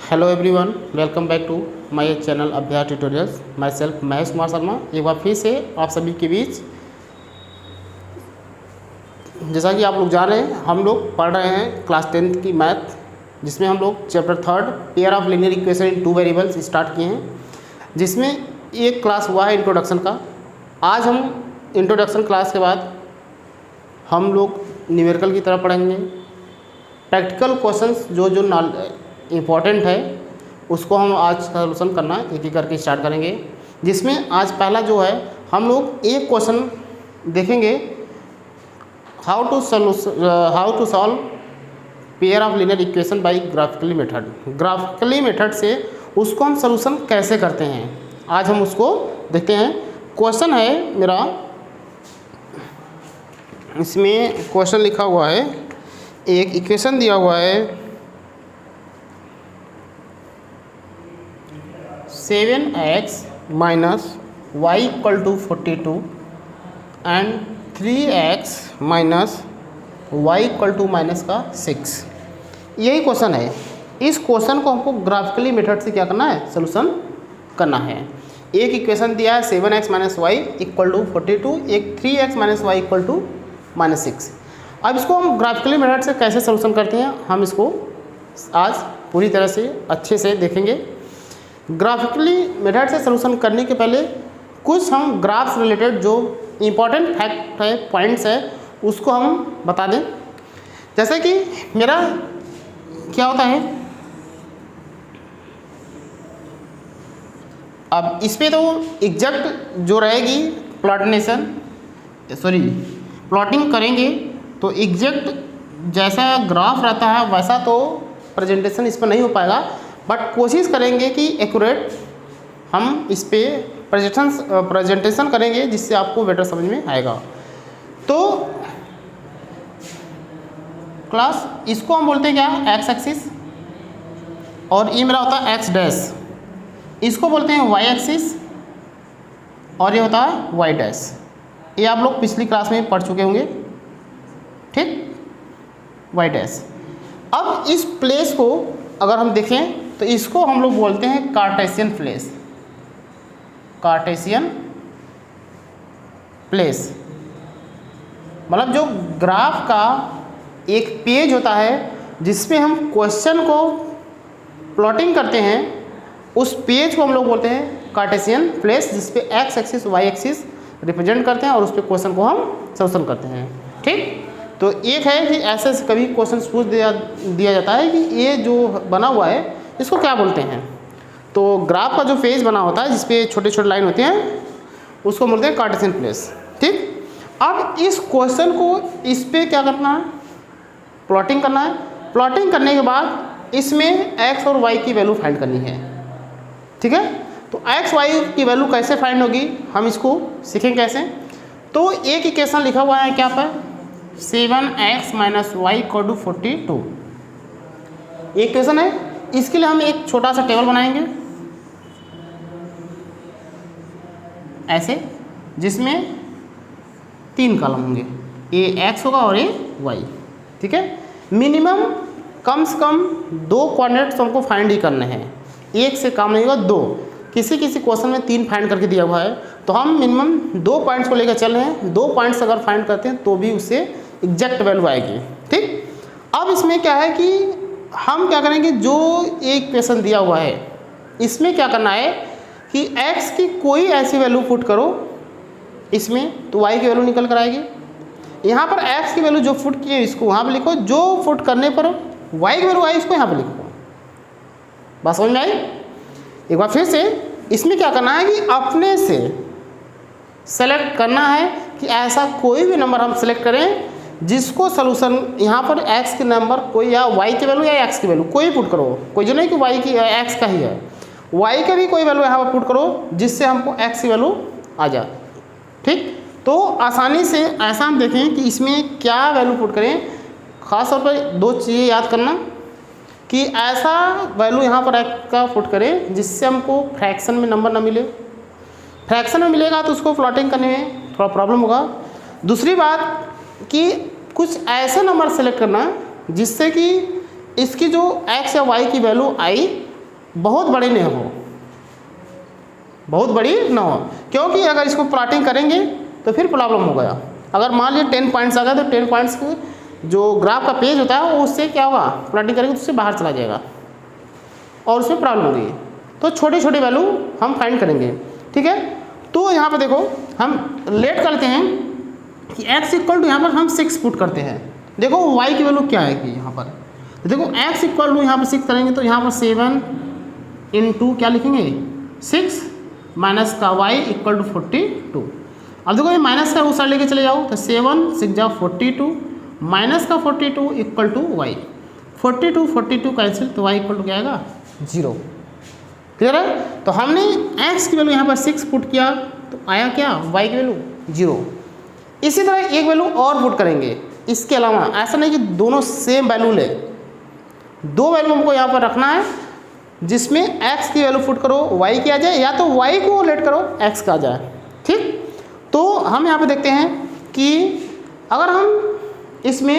Hello everyone, welcome back to my channel Abhyas tutorials. Myself Mahesh Kumar Sharma एक बार फिर से आप सभी के बीच। जैसा कि आप लोग जान रहे हैं, हम लोग पढ़ रहे हैं क्लास 10th की मैथ, जिसमें हम लोग chapter 3 pair of linear equation in two variables start किए हैं, जिसमें एक क्लास हुआ है इंट्रोडक्शन का। आज हम इंट्रोडक्शन क्लास के बाद हम लोग न्यूमेरिकल की तरफ पढ़ेंगे। प्रैक्टिकल क्वेश्चंस जो इम्पॉर्टेंट है उसको हम आज सॉल्यूशन करना एक एक करके स्टार्ट करेंगे, जिसमें आज पहला जो है हम लोग एक क्वेश्चन देखेंगे, how to solve pair of linear equation by graphically method. Graphically method से उसको हम सॉल्यूशन कैसे करते हैं, आज हम उसको देखते हैं। क्वेश्चन है मेरा, इसमें क्वेश्चन लिखा हुआ है, एक इक्वेशन दिया हुआ है 7x minus Y equal to 42 and 3x minus Y equal to minus का 6। यही क्वेश्चन है। इस क्वेश्चन को हमको ग्राफिकली मेथड से क्या करना है, सोल्यूशन करना है। एक इक्वेशन दिया है 7x minus Y equal to 42, एक 3x minus Y equal to minus 6। अब इसको हम ग्राफिकली मेथड से कैसे सोल्यूशन करते हैं, हम इसको आज पूरी तरह से अच्छे से देखेंगे। ग्राफिकली मेथड से सोल्यूशन करने के पहले कुछ हम ग्राफ से रिलेटेड जो इम्पोर्टेंट फैक्ट है, पॉइंट्स है, उसको हम बता दें। जैसे कि मेरा क्या होता है, अब इस पे तो एग्जैक्ट जो रहेगी प्लॉटिंग करेंगे तो एग्जैक्ट जैसा ग्राफ रहता है वैसा तो प्रेजेंटेशन इस पर नहीं हो पाएगा, बट कोशिश करेंगे कि एक्यूरेट हम इस पे प्रेजेंटेशन करेंगे, जिससे आपको बेटर समझ में आएगा। तो क्लास इसको हम बोलते हैं क्या, एक्स एक्सिस, और ये मेरा होता है एक्स डैश। इसको बोलते हैं वाई एक्सिस, और ये होता है वाई डैश। ये आप लोग पिछली क्लास में पढ़ चुके होंगे, ठीक, वाई डैश। अब इस प्लेस को अगर हम देखें तो इसको हम लोग बोलते हैं कार्टेशियन प्लेस। कार्टेशियन प्लेस मतलब जो ग्राफ का एक पेज होता है जिसमें हम क्वेश्चन को प्लॉटिंग करते हैं, उस पेज को हम लोग बोलते हैं कार्टेशियन प्लेस, जिसपे X axis Y axis represent करते हैं और उस पर क्वेश्चन को हम सोल्यूशन करते हैं। ठीक, तो एक है कि ऐसे कभी क्वेश्चन पूछ दिया जाता है कि ये जो बना हुआ है इसको क्या बोलते हैं। तो ग्राफ का जो पेज बना होता है जिसपे छोटे छोटे लाइन होते हैं उसको बोलते हैं कार्टेशियन प्लेस। ठीक, अब इस क्वेश्चन को इस पे क्या करना है, प्लॉटिंग करना है। प्लॉटिंग करने के बाद इसमें x और y की वैल्यू फाइंड करनी है। ठीक है, तो x y की वैल्यू कैसे फाइंड होगी हम इसको सीखेंगे कैसे। तो एक इक्वेशन लिखा हुआ है क्या पर, 7x minus Y equal to 42 एक इक्वेशन है। इसके लिए हम एक छोटा सा टेबल बनाएंगे ऐसे, जिसमें 3 कॉलम होंगे, ये x होगा और ये y। ठीक है, मिनिमम कम से कम 2 कोऑर्डिनेट्स हमको फाइंड ही करने हैं, एक से काम नहीं होगा, 2। किसी क्वेश्चन में 3 फाइंड करके दिया हुआ है, तो हम मिनिमम 2 पॉइंट्स को लेकर चल रहे हैं। 2 पॉइंट्स अगर फाइंड करते हैं तो भी उससे एग्जैक्ट वैल्यू आएगी। ठीक, अब इसमें क्या है कि हम क्या करेंगे, जो एक क्वेश्चन दिया हुआ है इसमें क्या करना है कि x की कोई ऐसी वैल्यू पुट करो इसमें तो y की वैल्यू निकल कर आएगी। यहाँ पर x की वैल्यू जो पुट की है इसको वहाँ पर लिखो, जो पुट करने पर y की वैल्यू आई इसको यहाँ पर लिखो। बस समझ में आई। एक बार फिर से इसमें क्या करना है कि अपने से सेलेक्ट करना है कि ऐसा कोई भी नंबर हम सेलेक्ट करें जिसको सलूशन यहाँ पर x के नंबर कोई, या y की वैल्यू या x की वैल्यू कोई पुट करो, कोई जो नहीं कि y की x का ही है, y का भी कोई वैल्यू यहाँ पर पुट करो जिससे हमको x की वैल्यू आ जाए। ठीक, तो आसानी से ऐसा हम देखें कि इसमें क्या वैल्यू पुट करें। ख़ास तौर पर 2 चीज़ें याद करना कि ऐसा वैल्यू यहाँ पर x का पुट करें जिससे हमको फ्रैक्शन में नंबर ना मिले। फ्रैक्शन में मिलेगा तो उसको प्लॉटिंग करने में थोड़ा प्रॉब्लम होगा। दूसरी बात कि कुछ ऐसे नंबर सेलेक्ट करना जिससे कि इसकी जो x या y की वैल्यू आई बहुत बड़ी नहीं हो, बहुत बड़ी ना हो, क्योंकि अगर इसको प्लॉटिंग करेंगे तो फिर प्रॉब्लम हो गया। अगर मान लीजिए 10 पॉइंट्स आ गए तो 10 पॉइंट्स को जो ग्राफ का पेज होता है वो उससे क्या होगा, प्लॉटिंग करेंगे तो उससे बाहर चला जाएगा और उसमें प्रॉब्लम होगी। तो छोटे छोटे वैल्यू हम फाइंड करेंगे, ठीक है। तो यहाँ पर देखो हम लेट करते हैं कि x इक्वल टू यहाँ पर हम 6 पुट करते हैं। देखो y की वैल्यू क्या है कि यहाँ पर, तो देखो x इक्वल टू यहाँ पर 6 करेंगे तो यहाँ पर 7 इंटू क्या लिखेंगे 6 माइनस का y इक्वल टू 42। अब देखो ये माइनस का उस साइड लेके चले जाओ तो 7 6 जाओ 42 माइनस का 42 इक्वल टू y, 42 कैंसिल तो y इक्वल टू क्या आएगा 0। क्लियर है। तो हमने x की वैल्यू यहाँ पर 6 पुट किया तो आया क्या y की वैल्यू 0। इसी तरह एक वैल्यू और पुट करेंगे, इसके अलावा ऐसा नहीं कि दोनों सेम वैल्यू ले, दो वैल्यू हमको यहाँ पर रखना है जिसमें x की वैल्यू पुट करो y की आ जाए या तो y को लेट करो x का आ जाए, ठीक। तो हम यहाँ पे देखते हैं कि अगर हम इसमें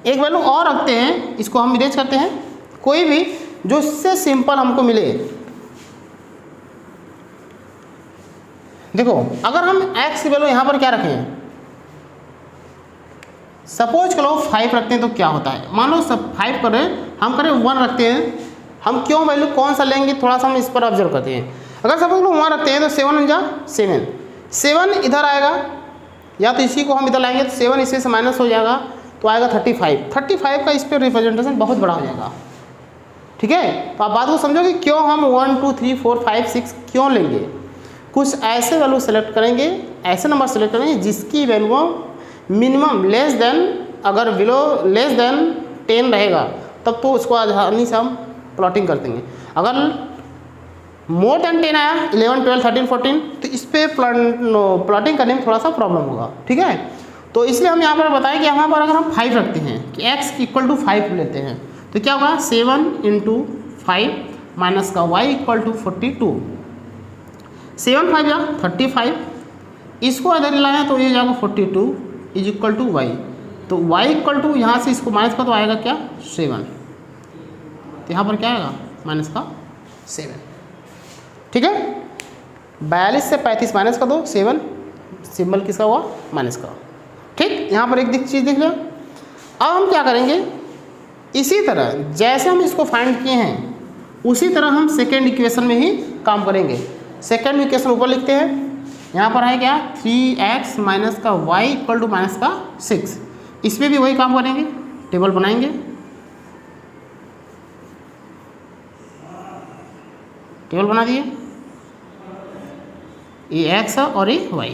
एक वैल्यू और रखते हैं, इसको हम इरेज करते हैं, कोई भी जो इससे सिंपल हमको मिले। देखो अगर हम x की वैल्यू यहाँ पर क्या रखें, सपोज करो 5 रखते हैं तो क्या होता है, मान लो सब 5 करें, हम करें 1 रखते हैं, हम क्यों वैल्यू कौन सा लेंगे थोड़ा सा हम इस पर ऑब्जर्व करते हैं। अगर सपोज लो 1 रखते हैं तो 7 जा 7 इधर आएगा, या तो इसी को हम इधर लाएंगे तो 7 इसमें से माइनस हो जाएगा तो आएगा 35 का इस पर रिप्रेजेंटेशन बहुत बड़ा हो जाएगा, ठीक है। तो आप बात को समझो कि क्यों हम 1 2 3 4 5 6 क्यों लेंगे। कुछ ऐसे वैल्यू सेलेक्ट करेंगे, ऐसे नंबर सेलेक्ट करेंगे जिसकी वैल्यू मिनिमम लेस देन, अगर बिलो लेस देन 10 रहेगा तब तो उसको आसानी से हम प्लॉटिंग कर देंगे। अगर मोर देन 10 आया 11 12 13 14 तो इस पर प्लॉटिंग करने में थोड़ा सा प्रॉब्लम होगा, ठीक है। तो इसलिए हम यहाँ पर बताएं कि यहाँ पर अगर हम 5 रखते हैं कि x इक्वल टू 5 लेते हैं तो क्या होगा 7 इंटू 5 माइनस का y इक्वल टू 42, 7 5 या 35, इसको इधर लाया तो ये जाएगा 42 इज इक्वल टू y, तो y इक्वल टू यहाँ से इसको माइनस का तो आएगा क्या 7, तो यहाँ पर क्या आएगा माइनस का 7, ठीक है। 42 से 35 माइनस का दो 7, सिंबल किसका हुआ माइनस का, ठीक। यहाँ पर एक चीज़ देख लो। अब हम क्या करेंगे, इसी तरह जैसे हम इसको फाइंड किए हैं उसी तरह हम सेकेंड इक्वेशन में ही काम करेंगे। सेकेंड इक्वेशन ऊपर लिखते हैं, यहाँ पर है क्या 3x माइनस का y इक्वल टू माइनस का 6, इसमें भी वही काम करेंगे, टेबल बनाएंगे, टेबल बना दिए, ये x है और ये y,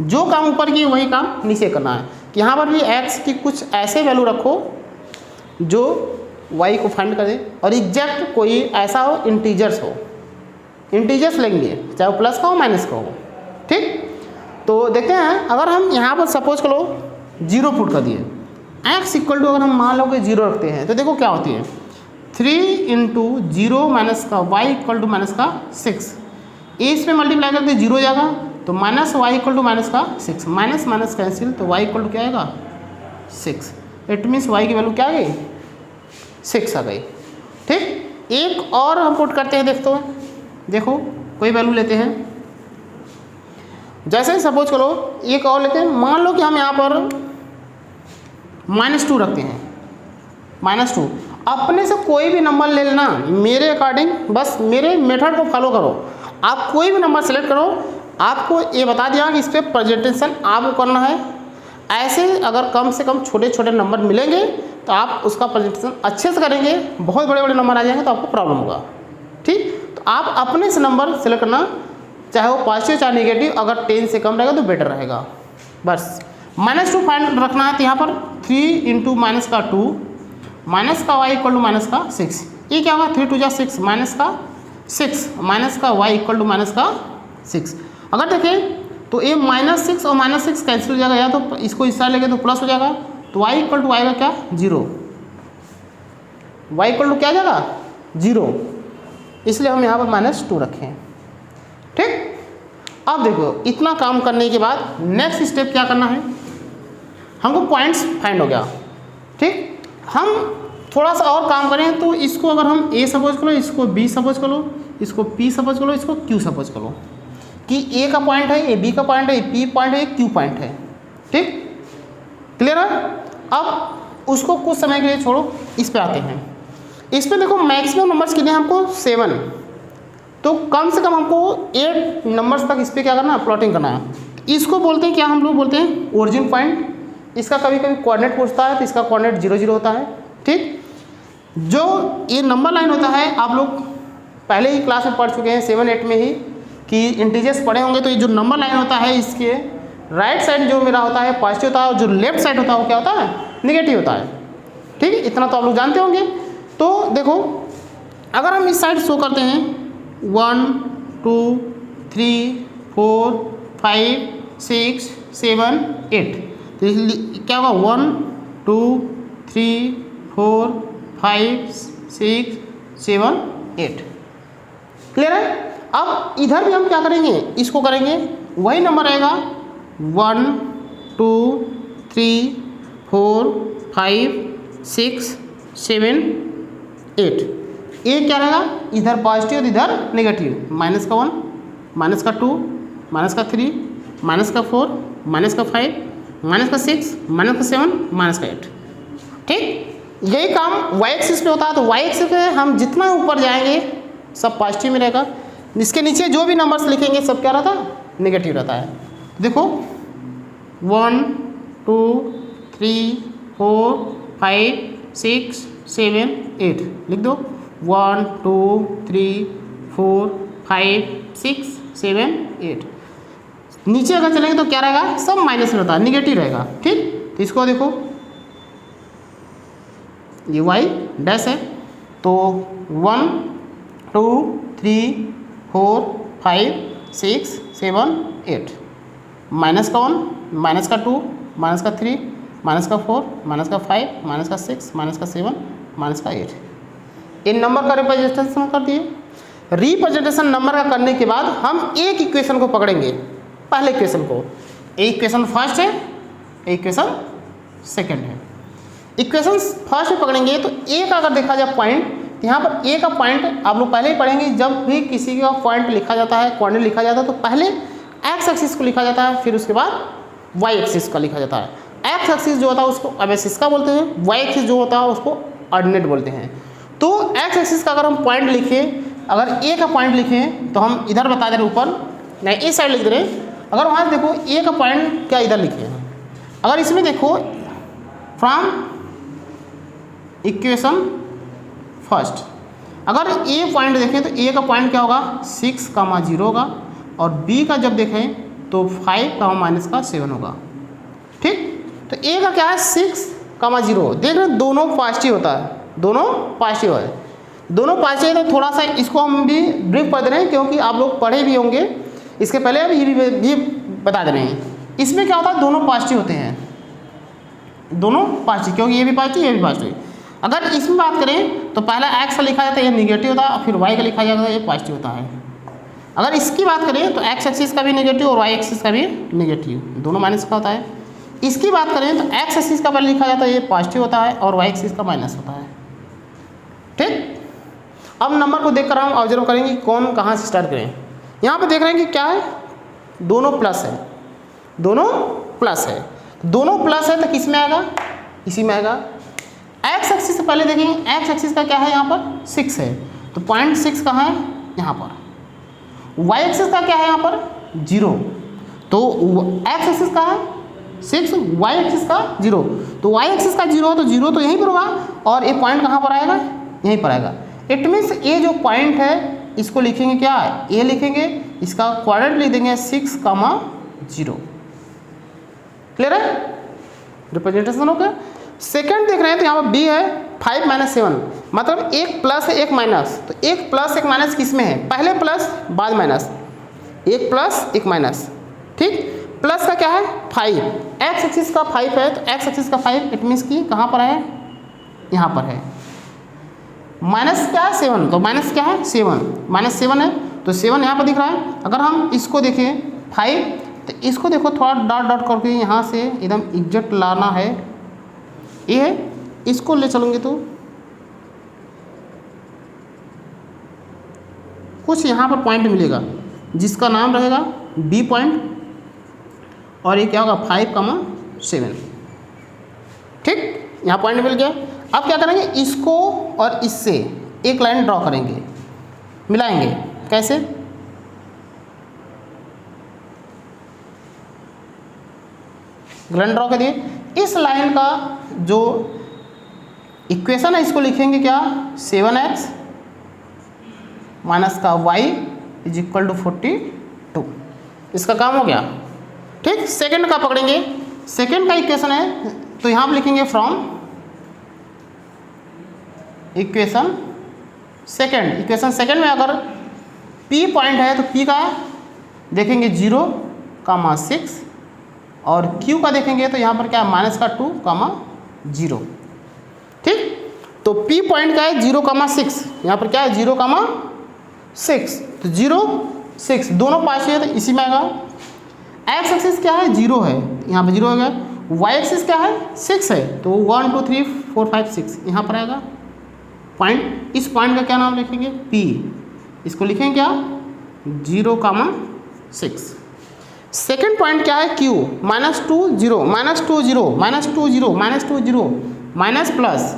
जो काम ऊपर किए वही काम नीचे करना है कि यहाँ पर भी x की कुछ ऐसे वैल्यू रखो जो y को फाइंड करे और एग्जैक्ट कोई ऐसा हो इंटीजर्स हो, इंटीजर्स लेंगे चाहे वो प्लस का हो माइनस का हो, ठीक। तो देखते हैं अगर हम यहाँ पर सपोज करो 0 पुट कर दिए, x इक्वल टू अगर हम मान लो कि 0 रखते हैं तो देखो क्या होती है 3 इंटू 0 माइनस का y इक्वल टू माइनस का 6, इसमें मल्टीप्लाई करके 0 हो जाएगा तो minus y equal to minus का 6, माइनस माइनस कैंसिल तो y इक्वल टू क्या आएगा 6, इट मीन्स y की वैल्यू क्या आ गई 6 आ गई, ठीक। एक और हम पुट करते हैं, देखो कोई वैल्यू लेते हैं, जैसे सपोज करो एक और लेते हैं, मान लो कि हम यहाँ पर -2 रखते हैं, -2 अपने से कोई भी नंबर ले लेना, मेरे अकॉर्डिंग बस मेरे मेथड को फॉलो करो, आप कोई भी नंबर सेलेक्ट करो, आपको ये बता दिया कि इस पर प्रेजेंटेशन आपको करना है। ऐसे अगर कम से कम छोटे छोटे नंबर मिलेंगे तो आप उसका प्रेजेंटेशन अच्छे से करेंगे, बहुत बड़े बड़े नंबर आ जाएंगे तो आपको प्रॉब्लम होगा, ठीक। तो आप अपने से नंबर सेलेक्ट करना, चाहे वो पॉजिटिव चाहे नेगेटिव, अगर 10 से कम रहेगा तो बेटर रहेगा। बस -2 फाइंड रखना है तो यहाँ पर 3 इंटू माइनस का 2 माइनस का y इक्वल टू माइनस का 6, ये क्या होगा 3 2 जा 6 माइनस का 6 माइनस का y इक्वल टू माइनस का 6। अगर देखें तो ये -6 और -6 कैंसिल हो जाएगा, या तो इसको इस साइड लेंगे तो प्लस हो जाएगा, तो y इक्वल टू आएगा क्या 0, y इक्वल टू क्या आ जाएगा 0, इसलिए हम यहाँ पर -2 रखें, ठीक। अब देखो इतना काम करने के बाद नेक्स्ट स्टेप क्या करना है, हमको पॉइंट्स फाइंड हो गया, ठीक। हम थोड़ा सा और काम करें तो इसको अगर हम ए सपोज करो, इसको बी सपोज करो, इसको पी सपोज करो, इसको क्यू सपोज करो कि ए का पॉइंट है, ए बी का पॉइंट है, ए पी पॉइंट है, ए क्यू पॉइंट है। ठीक, क्लियर है। अब उसको कुछ समय के लिए छोड़ो, इस पे आते हैं। इस पे देखो मैक्सिमम नंबर्स कितने हैं हमको 7, तो कम से कम हमको 8 नंबर्स तक इस पर क्या करना है, प्लॉटिंग करना है। इसको बोलते हैं क्या, हम लोग बोलते हैं ओरिजिन पॉइंट। इसका कभी कभी कोऑर्डिनेट पूछता है तो इसका कोऑर्डिनेट 0 0 होता है। ठीक, जो ये नंबर लाइन होता है आप लोग पहले ही क्लास में पढ़ चुके हैं 7 8 में ही कि इंटीजर्स पढ़े होंगे। तो ये जो नंबर लाइन होता है इसके राइट साइड जो मेरा होता है पॉजिटिव होता है, और जो लेफ्ट साइड होता है वो क्या होता है, नेगेटिव होता है। ठीक, इतना तो आप लोग जानते होंगे। तो देखो अगर हम इस साइड शो करते हैं 1 2 3 4 5 6 7 8, तो क्या होगा 1 2 3 4 5 6 7 8। क्लियर है। अब इधर भी हम क्या करेंगे, इसको करेंगे, वही नंबर रहेगा 1 2 3 4 5 6 7 8। ए क्या रहेगा, इधर पॉजिटिव इधर नेगेटिव, माइनस का 1 माइनस का 2 माइनस का 3 माइनस का 4 माइनस का 5 माइनस का 6 माइनस का 7 माइनस का 8। ठीक, यही काम वाई एक्सिस पे होता है। तो वाई एक्सिस पे हम जितना ऊपर जाएंगे सब पॉजिटिव में रहेगा, इसके नीचे जो भी नंबर्स लिखेंगे सब क्या रहता है, नेगेटिव रहता है। देखो 1 2 3 4 5 6 7 8 लिख दो, 1 2 3 4 5 6 7 8। नीचे अगर चलेंगे तो क्या रहेगा, सब माइनस रहता है, निगेटिव रहेगा। ठीक, तो इसको देखो ये वाई डैश है, तो 1 2 3 4 5 6 7 8, माइनस का 1 माइनस का 2 माइनस का 3 माइनस का 4 माइनस का 5 माइनस का 6 माइनस का 7 माइनस का 8। इन नंबर का रिप्रेजेंटेशन कर दिए। रिप्रेजेंटेशन नंबर का करने के बाद हम एक इक्वेशन को पकड़ेंगे, पहले इक्वेशन को। एक इक्वेशन फर्स्ट है, एक इक्वेशन सेकंड है। इक्वेशन फर्स्ट में पकड़ेंगे तो ए का अगर देखा जाए पॉइंट, यहाँ पर ए का पॉइंट आप लोग पहले ही पढ़ेंगे, जब भी किसी का पॉइंट लिखा जाता है, कोऑर्डिनेट लिखा जाता है तो पहले एक्स एक्सिस को लिखा जाता है, फिर उसके बाद वाई एक्सिस का लिखा जाता है। एक्स एक्सिस जो होता है उसको एबेसिस का बोलते हैं, वाई एक्सिस जो होता है उसको ऑर्डिनेट बोलते हैं। तो एक्स एक्सिस का अगर हम पॉइंट लिखें, अगर ए का पॉइंट लिखें तो हम इधर बता दे रहे ऊपर, नहीं इस साइड लिख रहे हैं। अगर वहाँ देखो ए का पॉइंट क्या इधर लिखे हैं, अगर इसमें देखो फ्रॉम इक्वेशन फर्स्ट, अगर ए पॉइंट देखें तो ए का पॉइंट क्या होगा 6 0 होगा, और बी का जब देखें तो 5 -7 होगा। ठीक, तो ए का क्या है 6 0, देख रहे हैं दोनों पॉजिटिव होता है, दोनों पॉजिटिव है, दोनों पॉजिटिव है। तो थोड़ा सा इसको हम भी ब्रीफ कर दे रहे हैं क्योंकि आप लोग पढ़े भी होंगे इसके पहले, भी बता दे रहे हैं। इसमें क्या होता है दोनों पॉजिटिव होते हैं, दोनों पॉजिटिव, क्योंकि ये भी पॉजिटिव ये भी पॉजिटिव। अगर इसमें बात करें तो पहला एक्स का लिखा जाता है ये निगेटिव होता है, फिर वाई का लिखा जाता है ये पॉजिटिव होता है। अगर इसकी बात करें तो एक्स एक्सिस का भी नेगेटिव और वाई एक्सिस का भी नेगेटिव, दोनों माइनस का होता है। इसकी बात करें तो एक्स एक्सिस का पहले लिखा जाता है ये पॉजिटिव होता है, और वाई एक्सिस का माइनस होता है। ठीक, अब नंबर को देखकर हम ऑब्जर्व करेंगे कौन कहाँ से स्टार्ट करें। यहाँ पे देख रहे हैं कि क्या है, दोनों प्लस है, दोनों प्लस है, दोनों प्लस है तो किस में आएगा, इसी में आएगा। एक्स एक्सिस से पहले देखेंगे, एक्स एक्सिस का क्या है यहाँ पर 6 है, तो पॉइंट 6 कहाँ है यहाँ पर। वाई एक्सिस का क्या है यहाँ पर 0, तो एक्स एक्सिस का है 6, वाई एक्सिस का 0, तो वाई एक्सिस का 0 तो 0 तो यहीं पर होगा, और ये पॉइंट कहाँ पर आएगा, यहीं पर आएगा। इट मीन्स ये जो पॉइंट है इसको लिखेंगे क्या, ए लिखेंगे, इसका कोऑर्डिनेट लिख देंगे 6 0। क्लियर है, रिप्रेजेंटेशन हो गया। सेकंड देख रहे हैं तो यहाँ पर बी है 5 - 7, मतलब एक प्लस है एक माइनस, तो एक प्लस एक माइनस किस में है, पहले प्लस बाद माइनस, एक प्लस एक माइनस। ठीक, प्लस का क्या है 5, एक्स एक्सिस का 5 है, तो एक्स एक्सिस का 5 इट मीन्स कि कहाँ पर है, यहाँ पर है। माइनस क्या है 7, तो माइनस क्या है 7, -7 है, तो 7 यहाँ पर दिख रहा है। अगर हम इसको देखें 5, तो इसको देखो थोड़ा डॉट डॉट करके यहाँ से एकदम एग्जैक्ट लाना है, ये है, इसको ले चलूँगे तो कुछ यहाँ पर पॉइंट मिलेगा जिसका नाम रहेगा बी पॉइंट, और ये क्या होगा 5,7। ठीक, यहाँ पॉइंट मिल गया। अब क्या करेंगे, इसको और इससे एक लाइन ड्रॉ करेंगे, मिलाएंगे। कैसे, लाइन ड्रॉ कर दिए। इस लाइन का जो इक्वेशन है इसको लिखेंगे क्या, 7x माइनस का y इज इक्वल टू 42। इसका काम हो गया। ठीक, सेकंड का पकड़ेंगे। सेकंड का इक्वेशन है तो यहाँ पर लिखेंगे from equation second. Equation second में अगर p पॉइंट है तो p का देखेंगे 0,6 और q का देखेंगे तो यहाँ पर क्या है -2,0। ठीक, तो p पॉइंट का है 0,6, यहाँ पर क्या है 0,6, तो 0,6 दोनों पास है तो इसी में आएगा। x एक्सिस क्या है 0 है, यहाँ पर 0 हो गया। y एक्सिस क्या है 6 है, तो 1 2 3 4 5 6 यहाँ पर आएगा पॉइंट। इस पॉइंट का क्या नाम लिखेंगे p, इसको लिखेंगे क्या 0,6। सेकेंड पॉइंट क्या है q, -2 0 -2 0 -2 0 -2 0 माइनस प्लस,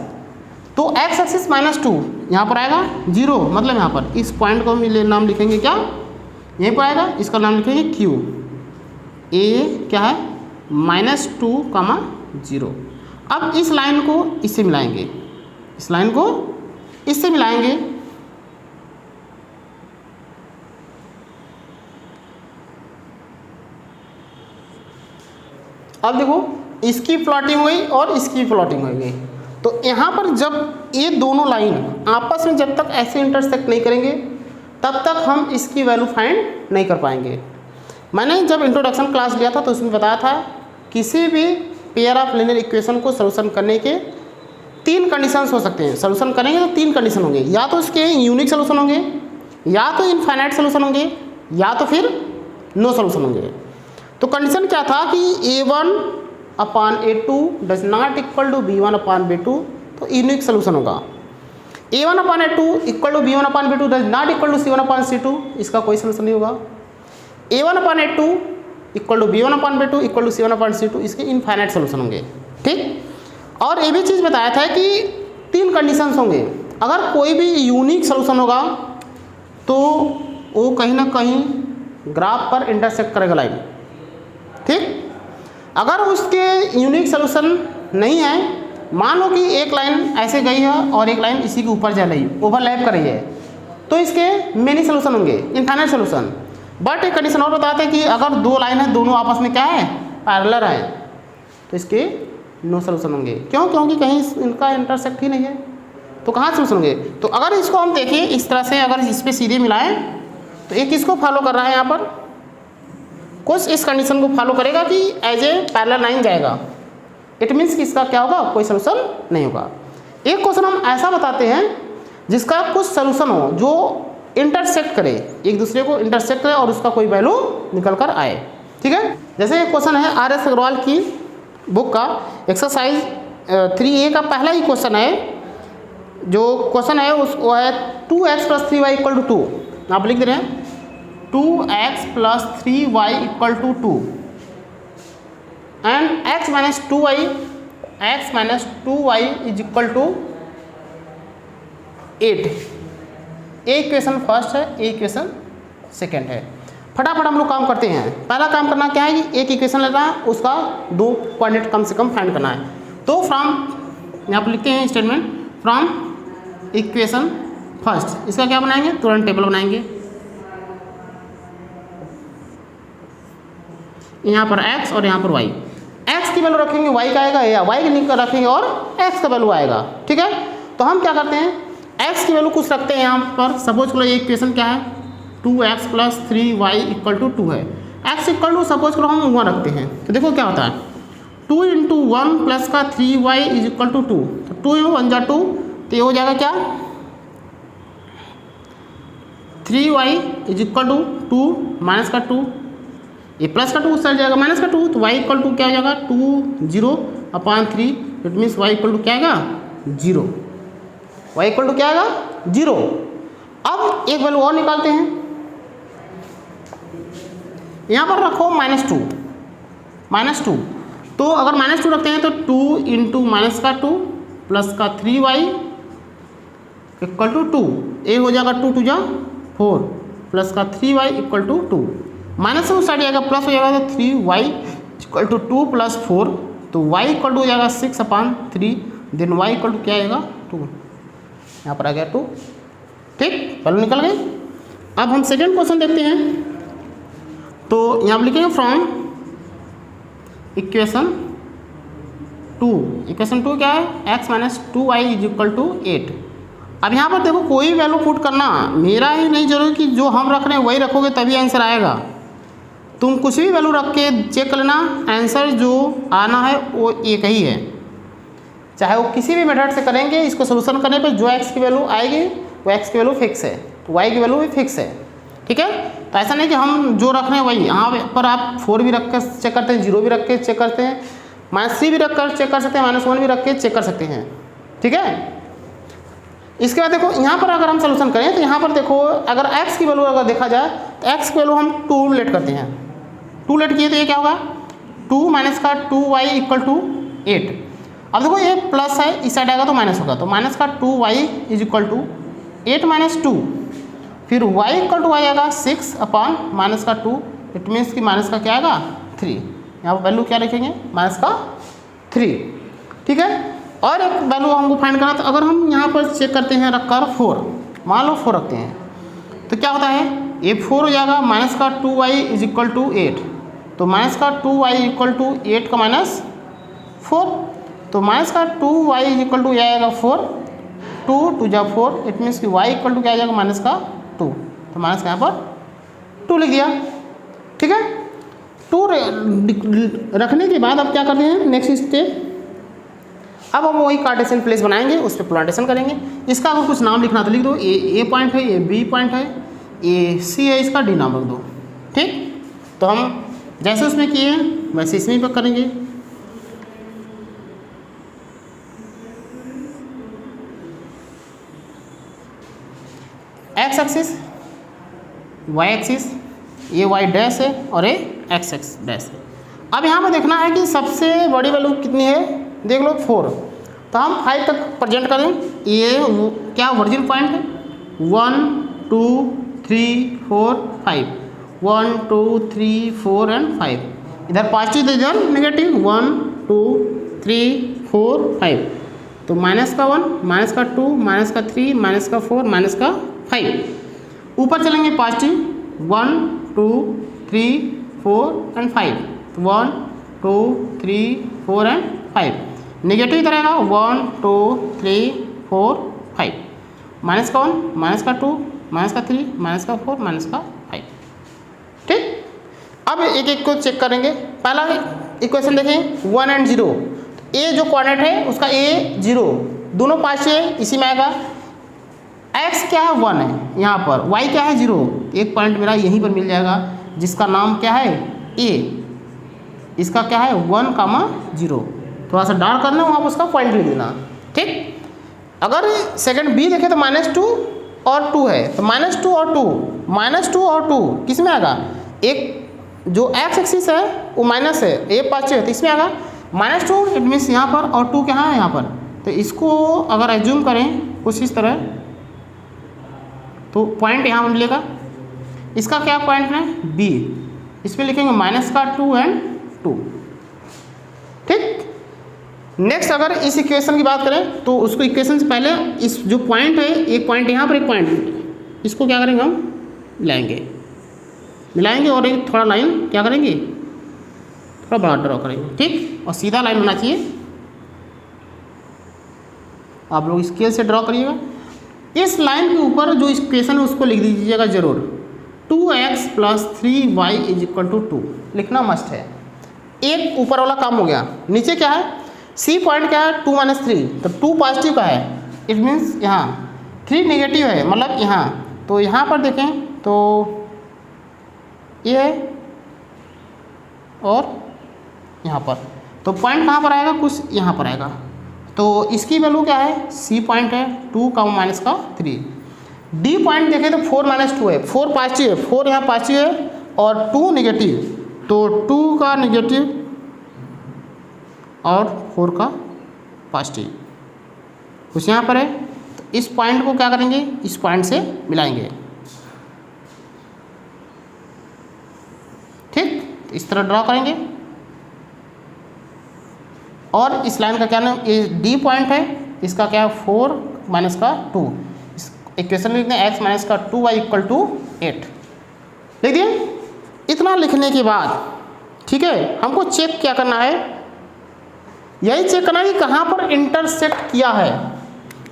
तो x एक्सिस -2 यहाँ पर आएगा 0, मतलब यहाँ पर इस पॉइंट को नाम लिखेंगे क्या, यहीं पर आएगा, इसका नाम लिखेंगे q। a क्या है -2,0। अब इस लाइन को इससे मिलाएंगे, इस लाइन को इससे मिलाएंगे। अब देखो इसकी प्लॉटिंग हुई और इसकी प्लॉटिंग हो गई, तो यहाँ पर जब ये दोनों लाइन आपस में जब तक ऐसे इंटरसेक्ट नहीं करेंगे तब तक हम इसकी वैल्यू फाइंड नहीं कर पाएंगे। मैंने जब इंट्रोडक्शन क्लास लिया था तो उसमें बताया था किसी भी पेयर ऑफ लीनियर इक्वेशन को सॉल्यूशन करने के 3 कंडीशंस हो सकते हैं। सॉल्यूशन करेंगे तो 3 कंडीशन होंगे, या तो इसके यूनिक सॉल्यूशन होंगे, या तो इनफाइनाइट सॉल्यूशन होंगे, या तो फिर नो सॉल्यूशन होंगे। तो कंडीशन क्या था कि a1/a2 does not equal to b1/b2, तो यूनिक सॉल्यूशन होगा। a1/a2 equal to b1/b2 does not equal to c1/c2, इसका कोई सॉल्यूशन नहीं होगा। a1/a2 equal to b1/b2 equal to c1/c2, इसके इनफाइनाइट सॉल्यूशन होंगे। ठीक, और ये भी चीज़ बताया था कि 3 कंडीशंस होंगे। अगर कोई भी यूनिक सॉल्यूशन होगा तो वो कहीं ना कहीं ग्राफ पर इंटरसेक्ट करेगा लाइन। ठीक, अगर उसके यूनिक सॉल्यूशन नहीं है, मान लो कि एक लाइन ऐसे गई है और एक लाइन इसी के ऊपर जा रही, ओवरलैप कर रही है, तो इसके मेनी सॉल्यूशन होंगे, इनफाइनाइट सॉल्यूशन। बट एक कंडीशन और बताते हैं कि अगर 2 लाइन है, दोनों आपस में क्या है पैरेलल है, तो इसके नो सॉल्यूशन होंगे। क्यों? क्योंकि कहीं इनका इंटरसेक्ट ही नहीं है, तो कहाँ सॉल्यूशन होंगे। तो अगर इसको हम देखें इस तरह से, अगर इस पर सीधे मिलाएं तो एक किसको फॉलो कर रहा है, यहाँ पर कुछ इस कंडीशन को फॉलो करेगा कि एज ए पैरेलल लाइन जाएगा। इट मीन्स कि इसका क्या होगा, कोई सॉल्यूशन नहीं होगा। एक क्वेश्चन हम ऐसा बताते हैं जिसका कुछ सॉल्यूशन हो, जो इंटरसेक्ट करे, एक दूसरे को इंटरसेक्ट करे और उसका कोई वैल्यू निकल कर आए। ठीक है, जैसे एक क्वेश्चन है RS अग्रवाल की बुक का एक्सरसाइज 3A का पहला ही क्वेश्चन है। जो क्वेश्चन है वो है 2x + 3y = 2। आप लिख दे रहे हैं 2x + 3y = 2 and x - 2y = 8। A equation first है, ए इक्वेशन सेकेंड है। फटाफट हम लोग काम करते हैं। पहला काम करना क्या है कि एक इक्वेशन लेना है, उसका 2 कोऑर्डिनेट कम से कम फाइंड करना है। तो फ्रॉम यहाँ पर लिखते हैं स्टेटमेंट फ्रॉम इक्वेशन फर्स्ट, इसका क्या बनाएंगे, तुरंत टेबल बनाएंगे। यहाँ पर x और यहाँ पर y, x की वैल्यू रखेंगे y का आएगा, या y की रखेंगे और x का वैल्यू आएगा। ठीक है, तो हम क्या करते हैं, x की वैल्यू कुछ रखते हैं यहाँ पर। सपोज करो ये इक्वेशन क्या है, 2x + 3y = 2 है। x = सपोज करो हम 1 रखते हैं, तो देखो क्या होता है 2 × 1 + का 3y = 2, तो 2 × 1 = 2, तो ये हो जाएगा क्या 3y = 2 माइनस का 2, ये प्लस का 2 उस साइड जाएगा माइनस का 2, तो y = क्या हो जाएगा 2 0/3। इट मीन्स y = क्या आएगा 0, y = क्या आएगा 0। अब एक वैल्यू और निकालते हैं, यहाँ पर रखो -2 तो अगर -2 रखते हैं तो 2 इंटू माइनस का 2 प्लस का 3y इक्वल टू 2, ए हो जाएगा 2 2 जा 4 प्लस का 3y इक्वल टू 2, माइनस से उस साइड जाएगा प्लस हो जाएगा तो 3y इक्वल टू 2 प्लस 4, तो y इक्वल टू हो जाएगा 6/3, देन y इक्वल टू क्या आएगा 2, यहाँ पर आ गया 2। ठीक, वैल्यू निकल गई। अब हम सेकेंड क्वेश्चन देखते हैं, तो यहाँ पर लिखेंगे फ्रॉम इक्वेशन 2 क्या है, x minus 2y is equal to 8। अब यहाँ पर देखो कोई वैल्यू पुट करना मेरा ही नहीं जरूरी कि जो हम रख रहे हैं वही रखोगे तभी आंसर आएगा, तुम कुछ भी वैल्यू रख के चेक कर लेना, आंसर जो आना है वो एक ही है। चाहे वो किसी भी मेथड से करेंगे, इसको सोल्यूशन करने पर जो x की वैल्यू आएगी वो x की वैल्यू फिक्स है, तो y की वैल्यू भी फिक्स है। ठीक है, तो ऐसा नहीं कि हम जो रख रहे हैं वही, यहाँ पर आप 4 भी रख कर चेक करते हैं, 0 भी रख के चेक करते हैं, -3 भी रख कर चेक कर सकते हैं, -1 भी रख के चेक कर सकते हैं। ठीक है, इसके बाद देखो यहाँ पर अगर हम सोल्यूशन करें तो यहाँ पर देखो अगर x की वैल्यू अगर देखा जाए तो x की वैल्यू हम 2 लेट करते हैं, 2 लेट किए तो ये क्या होगा 2 माइनस का 2y इक्वल टू 8। अब देखो ये प्लस है, इस साइड आएगा तो माइनस होगा, तो माइनस का 2y is equal to 8 minus 2, फिर y इक्वल टू आएगा 6 अपॉन माइनस का 2, इट मीन्स कि माइनस का क्या आएगा 3, यहाँ पर वैल्यू क्या लिखेंगे माइनस का 3। ठीक है, और एक वैल्यू हमको फाइंड करना, तो अगर हम यहाँ पर चेक करते हैं रख कर 4, मान लो 4 रखते हैं तो क्या होता है ये 4 हो जाएगा, माइनस का 2y इज इक्वल टू 8, तो माइनस का 2y इक्वल टू 8 का -4, तो माइनस का 2y इज इक्वल टू आएगा 4, 2 2 जा 4, इट मीन्स कि y इक्वल टू क्या आ जाएगा माइनस का 2, तो माइनस का यहाँ पर 2 लिख दिया। ठीक है, 2 रखने के बाद अब क्या करते हैं नेक्स्ट स्टेप, अब हम वही कार्टेशियन प्लेस बनाएंगे, उस पर प्लांटेशन करेंगे। इसका अगर कुछ नाम लिखना तो लिख दो, ए पॉइंट है, ये बी पॉइंट है, ये सी है, इसका डी नाम रख दो। ठीक, तो हम जैसे उसमें किए हैं वैसे इसमें पर करेंगे। एक्स एक्सिस, वाई एक्सिस, ये वाई डैश है और ये एक्स एक्स डैश है। अब यहाँ पर देखना है कि सबसे बड़ी वैल्यू कितनी है, देख लो 4, तो हम 5 तक प्रेजेंट करें, ये क्या ओरिजिन पॉइंट है, 1 2 3 4 5, 1 2 3 4 एंड 5, इधर पॉजिटिव इधर नेगेटिव, 1 2 3 4 5, तो माइनस का 1 माइनस का 2 माइनस का 3 माइनस का 4 माइनस का 5, ऊपर चलेंगे पॉजिटिव 1 2 3 4 एंड 5, 1 2 3 4 एंड 5, नेगेटिव इधर आएगा 1 2 3 4 5, माइनस का 1 माइनस का 2 माइनस का 3 माइनस का 4 माइनस का 5। ठीक, अब एक एक को चेक करेंगे। पहला इक्वेशन देखें 1 एंड 0, ए जो कोऑर्डिनेट है उसका ए 0, दोनों पास है, इसी में आएगा। x क्या है 1 है यहाँ पर, y क्या है 0, एक पॉइंट मेरा यहीं पर मिल जाएगा जिसका नाम क्या है a, इसका क्या है 1,0, थोड़ा सा डार्क करना, वहाँ पर उसका पॉइंट लिख देना। ठीक, अगर सेकंड बी देखें तो -2 और 2 है, तो -2 और 2, -2 और 2 किस में आएगा, एक जो एक्स एक्सिस है वो माइनस है, ए पॉजिटिव है, तो इसमें आएगा -2, इट मीन्स यहाँ पर, और 2 कहाँ है यहाँ पर, तो इसको अगर एज्यूम करें कुछ इस तरह, तो पॉइंट यहाँ मिलेगा, इसका क्या पॉइंट है बी, इसमें लिखेंगे -2 एंड 2। ठीक, नेक्स्ट अगर इस इक्वेशन की बात करें तो उसको इक्वेशन से पहले इस जो पॉइंट है, एक पॉइंट यहाँ पर, एक पॉइंट, इसको क्या करेंगे हम मिलाएंगे और एक थोड़ा लाइन क्या करेंगे थोड़ा बड़ा ड्रॉ करेंगे। ठीक, और सीधा लाइन होना चाहिए, आप लोग स्केल से ड्रॉ करिएगा। इस लाइन के ऊपर जो इक्वेशन है उसको लिख दीजिएगा जरूर, 2x + 3y = 2 लिखना मस्ट है। एक ऊपर वाला काम हो गया, नीचे क्या है सी पॉइंट क्या है 2 - 3, तो 2 पॉजिटिव का है, इट मीन्स यहाँ 3 नेगेटिव है, मतलब यहाँ, तो यहाँ पर देखें तो ये है और यहाँ पर, तो पॉइंट कहाँ पर आएगा, कुछ यहाँ पर आएगा, तो इसकी वैल्यू क्या है, सी पॉइंट है 2, -3, डी पॉइंट देखें तो 4 - 2 है, 4 पॉजिटिव है, 4 यहाँ पॉजिटिव है और 2 नेगेटिव, तो 2 का नेगेटिव और 4 का पॉजिटिव कुछ यहाँ पर है। तो इस पॉइंट को क्या करेंगे, इस पॉइंट से मिलाएंगे, ठीक, तो इस तरह ड्रॉ करेंगे और इस लाइन का क्या नाम, ये डी पॉइंट है, इसका क्या है 4 माइनस का 2, इस इक्वेशन लिखते हैं x माइनस का 2y इक्वल टू 8 लिख दिए। इतना लिखने के बाद ठीक है, हमको चेक क्या करना है, यही चेक करना है कि कहाँ पर इंटरसेक्ट किया है।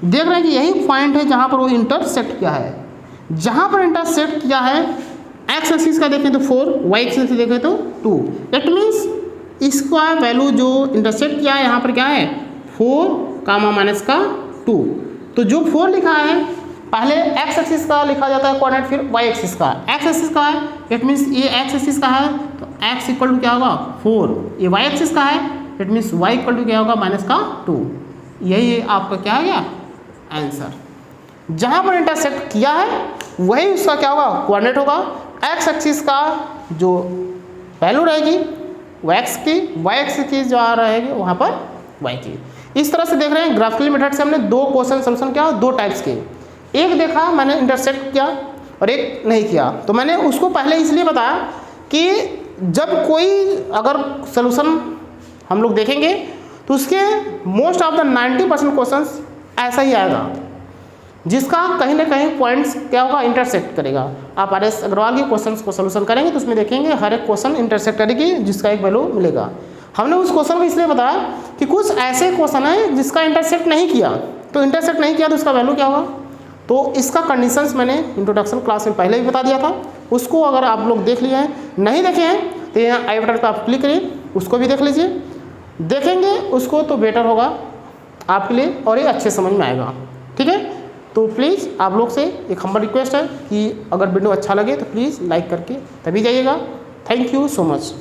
देख रहे हैं कि यही पॉइंट है जहाँ पर वो इंटरसेक्ट किया है। जहाँ पर इंटरसेक्ट किया है एक्स एक्सिस का देखें तो 4, वाई एक्सिस देखें तो 2, इट मीन्स इसका वैल्यू जो इंटरसेक्ट किया है यहाँ पर क्या है 4 कामा माइनस का 2। तो जो 4 लिखा है पहले एक्स एक्सिस का लिखा जाता है कोऑर्डिनेट, फिर वाई एक्सिस का। एक्स एक्सिस का है इट मीन्स ये एक्स एक्सिस का है तो एक्स इक्वल टू क्या होगा 4, ये वाई एक्सिस का है it means Y equal to क्या होगा माइनस का 2। यही आपका क्या है गया आंसर। जहाँ पर इंटरसेक्ट किया है वही उसका क्या होगा कोऑर्डिनेट होगा। एक्स एक्सिस का जो वैल्यू रहेगी वो एक्स की, वाई एक्सिस की जो आ रहेगी वहाँ पर वाई की। इस तरह से देख रहे हैं ग्राफिकल मेथड से हमने 2 क्वेश्चन सोल्यूशन किया, 2 टाइप्स के। एक देखा मैंने इंटरसेक्ट किया और एक नहीं किया, तो मैंने उसको पहले इसलिए बताया कि जब कोई अगर सोल्यूशन हम लोग देखेंगे तो उसके मोस्ट ऑफ द 90% क्वेश्चंस ऐसा ही आएगा जिसका कहीं ना कहीं पॉइंट्स क्या होगा इंटरसेक्ट करेगा। आप RS अग्रवाल के क्वेश्चंस को सोल्यूशन करेंगे तो उसमें देखेंगे हर एक क्वेश्चन इंटरसेक्ट करेगी जिसका एक वैल्यू मिलेगा। हमने उस क्वेश्चन को इसलिए बताया कि कुछ ऐसे क्वेश्चन है जिसका इंटरसेक्ट नहीं किया, तो इंटरसेक्ट नहीं किया तो उसका वैल्यू क्या होगा। तो इसका कंडीशंस मैंने इंट्रोडक्शन क्लास में पहले ही बता दिया था, उसको अगर आप लोग देख लिए हैं, नहीं देखे हैं तो यहाँ आई बटन पर आप क्लिक करिए, उसको भी देख लीजिए। देखेंगे उसको तो बेटर होगा आपके लिए और ये अच्छे समझ में आएगा, ठीक है। तो प्लीज़ आप लोग से एक हम्बल रिक्वेस्ट है कि अगर वीडियो अच्छा लगे तो प्लीज़ लाइक करके तभी जाइएगा। Thank you so much.